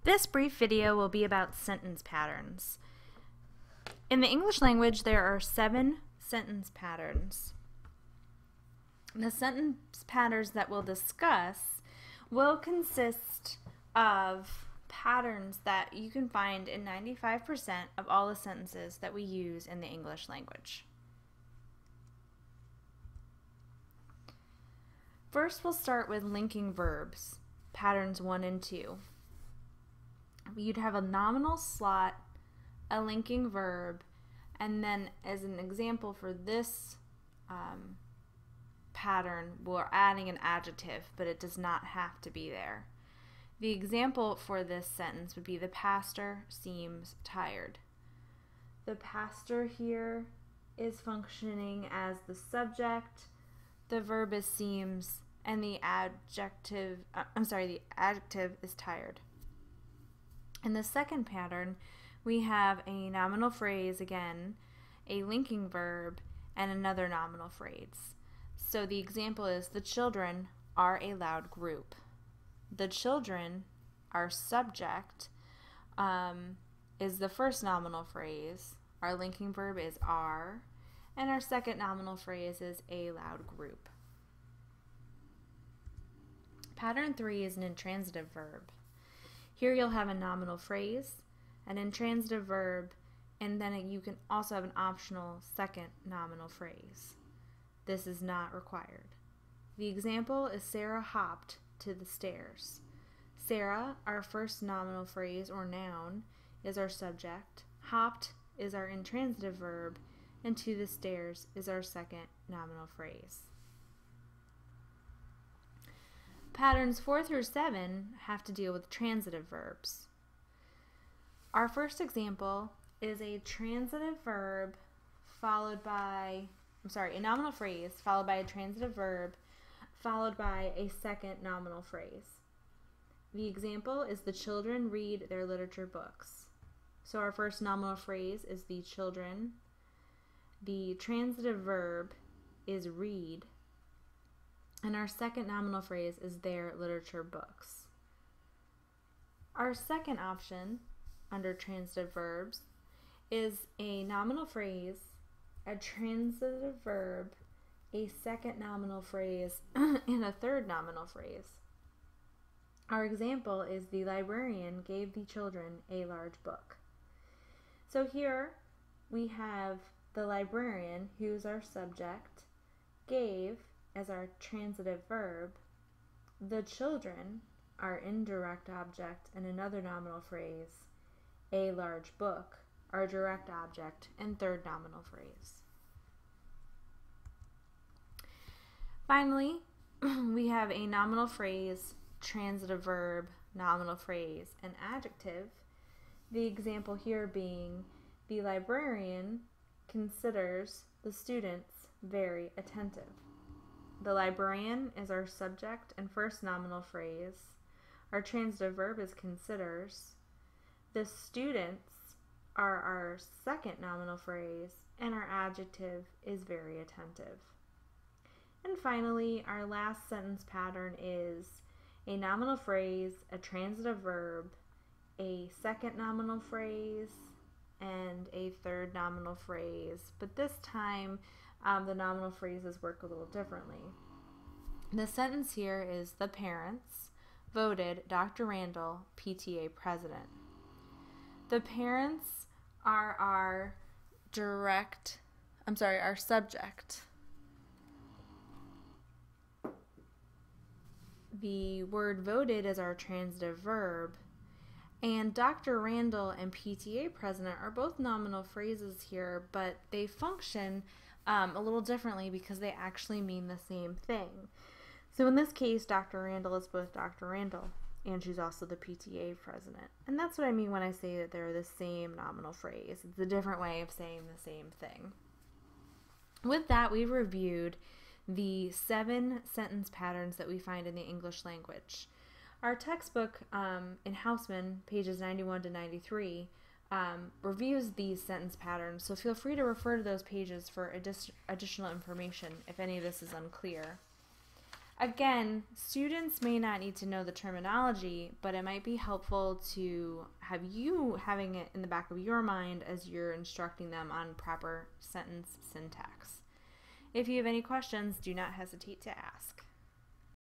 This brief video will be about sentence patterns. In the English language, there are 7 sentence patterns. The sentence patterns that we'll discuss will consist of patterns that you can find in 95% of all the sentences that we use in the English language. First, we'll start with linking verbs, patterns 1 and 2. You'd have a nominal slot, a linking verb, and then as an example for this pattern, we're adding an adjective, but it does not have to be there. The example for this sentence would be the pastor seems tired. The pastor here is functioning as the subject, the verb is seems, and the adjective is tired. In the second pattern, we have a nominal phrase again, a linking verb, and another nominal phrase. So the example is, the children are a loud group. The children, our subject, is the first nominal phrase. Our linking verb is are, and our second nominal phrase is a loud group. Pattern 3 is an intransitive verb. Here you'll have a nominal phrase, an intransitive verb, and then you can also have an optional second nominal phrase. This is not required. The example is Sarah hopped to the stairs. Sarah, our first nominal phrase or noun, is our subject. Hopped is our intransitive verb, and to the stairs is our second nominal phrase. Patterns 4 through 7 have to deal with transitive verbs. Our first example is a transitive verb followed by, a nominal phrase followed by a transitive verb followed by a second nominal phrase. The example is the children read their literature books. So our first nominal phrase is the children. The transitive verb is read. And our second nominal phrase is their literature books. Our second option under transitive verbs is a nominal phrase, a transitive verb, a second nominal phrase, and a third nominal phrase. Our example is the librarian gave the children a large book. So here we have the librarian, who's our subject, gave as our transitive verb, the children, our indirect object, and another nominal phrase, a large book, our direct object, and third nominal phrase. Finally, we have a nominal phrase, transitive verb, nominal phrase, and adjective. The example here being, the librarian considers the students very attentive. The librarian is our subject and first nominal phrase. Our transitive verb is considers. The students are our second nominal phrase, and our adjective is very attentive. And finally, our last sentence pattern is a nominal phrase, a transitive verb, a second nominal phrase, and a third nominal phrase. But this time, the nominal phrases work a little differently. The sentence here is, the parents voted Dr. Randall PTA president. The parents are our subject. The word voted is our transitive verb, and Dr. Randall and PTA president are both nominal phrases here, but they function a little differently because they actually mean the same thing. So in this case, Dr. Randall is both Dr. Randall, and she's also the PTA president. And that's what I mean when I say that they're the same nominal phrase. It's a different way of saying the same thing. With that, we've reviewed the 7 sentence patterns that we find in the English language. Our textbook in Houseman, pages 91 to 93, reviews these sentence patterns, so feel free to refer to those pages for additional information if any of this is unclear. Again, students may not need to know the terminology, but it might be helpful to have you having it in the back of your mind as you're instructing them on proper sentence syntax. If you have any questions, do not hesitate to ask.